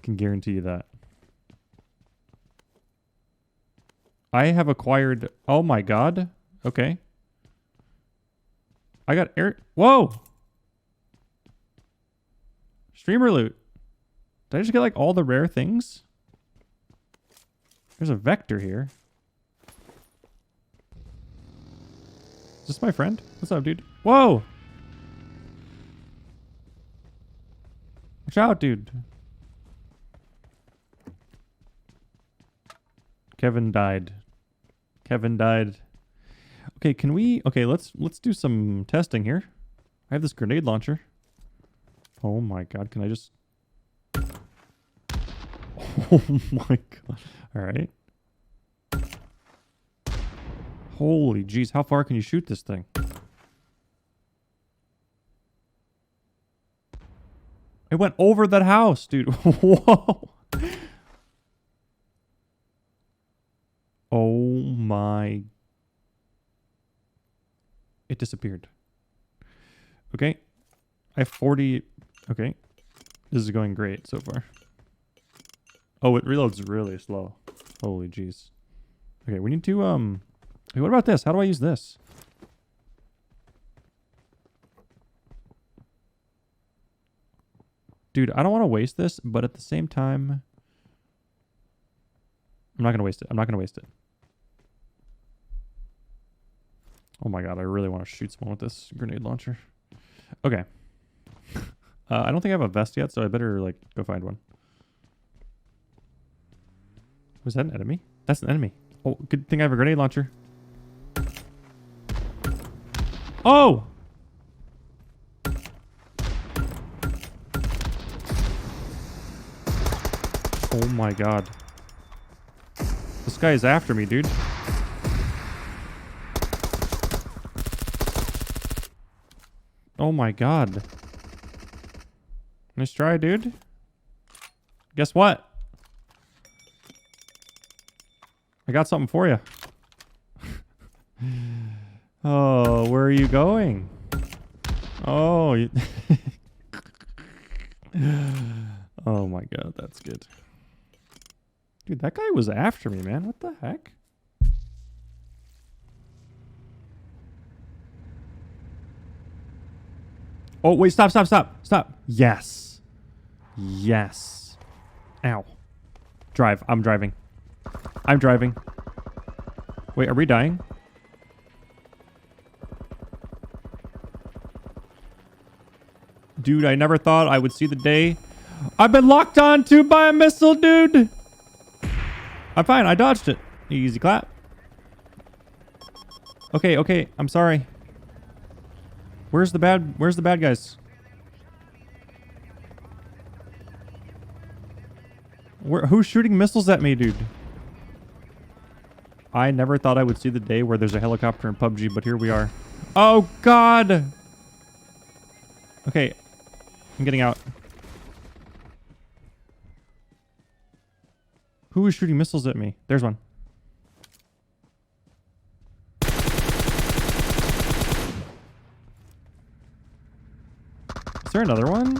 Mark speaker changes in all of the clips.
Speaker 1: Can guarantee you that. I have acquired... Oh my god. Okay. I got air... Whoa! Streamer loot. Did I just get like all the rare things? There's a vector here. Is this my friend? What's up, dude? Whoa! Watch out, dude. Kevin died. Kevin died. Okay, can we... Okay, let's do some testing here. I have this grenade launcher. Oh my god, can I just... Oh my god. Alright. Holy jeez, how far can you shoot this thing? It went over that house, dude. Whoa. Oh my... It disappeared. Okay. I have 40... Okay. This is going great so far. Oh, it reloads really slow. Holy jeez. Okay, we need to, Hey, what about this? How do I use this? Dude, I don't want to waste this, but at the same time... I'm not going to waste it. I'm not going to waste it. Oh my god, I really want to shoot someone with this grenade launcher. Okay. I don't think I have a vest yet, so I better, like, go find one. Was that an enemy? That's an enemy. Oh, good thing I have a grenade launcher. Oh! Oh my god. This guy is after me, dude. Oh my god. Nice try, dude. Guess what? I got something for you. Oh, where are you going? Oh, you oh my god, that's good. Dude, that guy was after me, man. What the heck? Oh, wait, stop. Yes. Yes. Ow. Drive. I'm driving. I'm driving. Wait, are we dying? Dude, I never thought I would see the day. I've been locked onto by a missile, dude. I'm fine. I dodged it. Easy clap. Okay. I'm sorry. Where's the bad guys? Who's shooting missiles at me, dude? I never thought I would see the day where there's a helicopter in PUBG, but here we are. Oh, God! Okay. I'm getting out. Who is shooting missiles at me? There's one. Is there another one?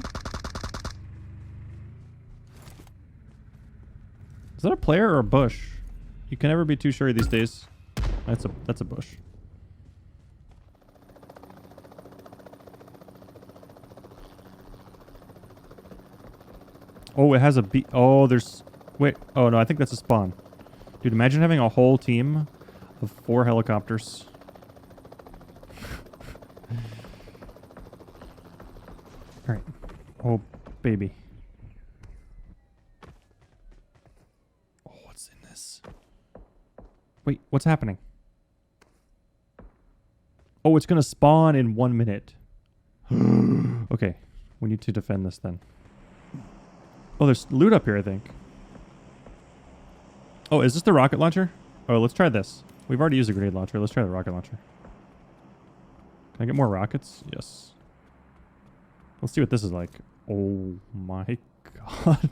Speaker 1: Is that a player or a bush? You can never be too sure these days. That's a bush. Oh, it has a B. Oh, there's... Wait. Oh, no, I think that's a spawn. Dude, imagine having a whole team of 4 helicopters. Alright. Oh, baby. Oh, what's in this? Wait, what's happening? Oh, it's gonna spawn in 1 minute. Okay. We need to defend this then. Oh, there's loot up here, I think. Oh, is this the rocket launcher? Oh, let's try this. We've already used a grenade launcher. Let's try the rocket launcher. Can I get more rockets? Yes. Let's see what this is like. Oh my god.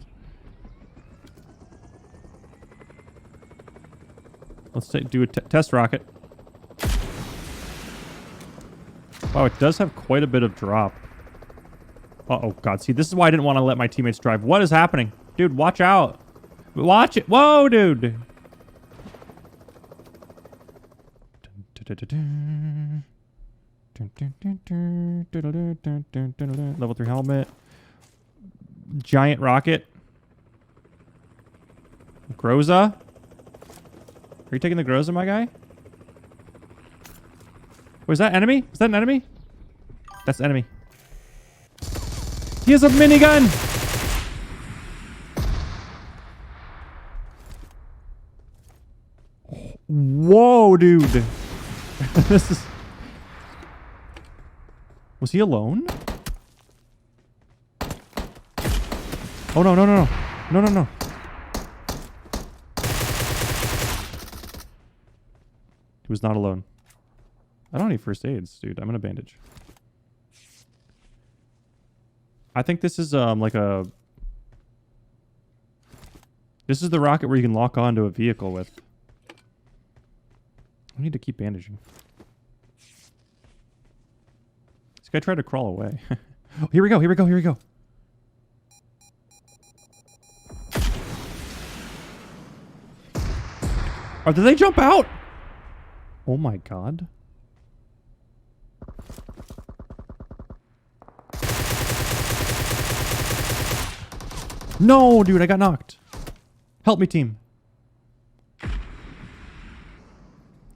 Speaker 1: Let's do a test rocket. Wow, it does have quite a bit of drop. Oh god, see, this is why I didn't want to let my teammates drive. What is happening? Dude, watch out. Watch it. Whoa, dude. Level 3 helmet. Giant rocket. Groza? Are you taking the Groza, my guy? Was that enemy? Was that an enemy? That's an enemy. He has a minigun! Whoa, dude. This is... Was he alone? Oh, no, no, no, no. No, no, no. He was not alone. I don't need first aids, dude. I'm gonna bandage. I think this is, like a... This is the rocket where you can lock onto a vehicle with. I need to keep bandaging. This guy tried to crawl away. Oh, here we go, here we go, here we go. Oh, did they jump out? Oh my god. No, dude, I got knocked. Help me, team.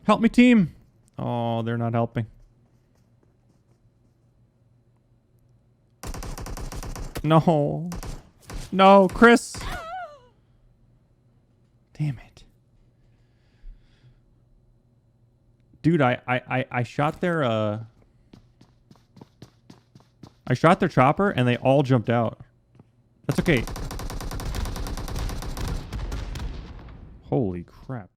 Speaker 1: Help me, team. Oh, they're not helping. No. No, Chris. Damn it. Dude, I shot their I shot their chopper and they all jumped out. That's okay. Holy crap.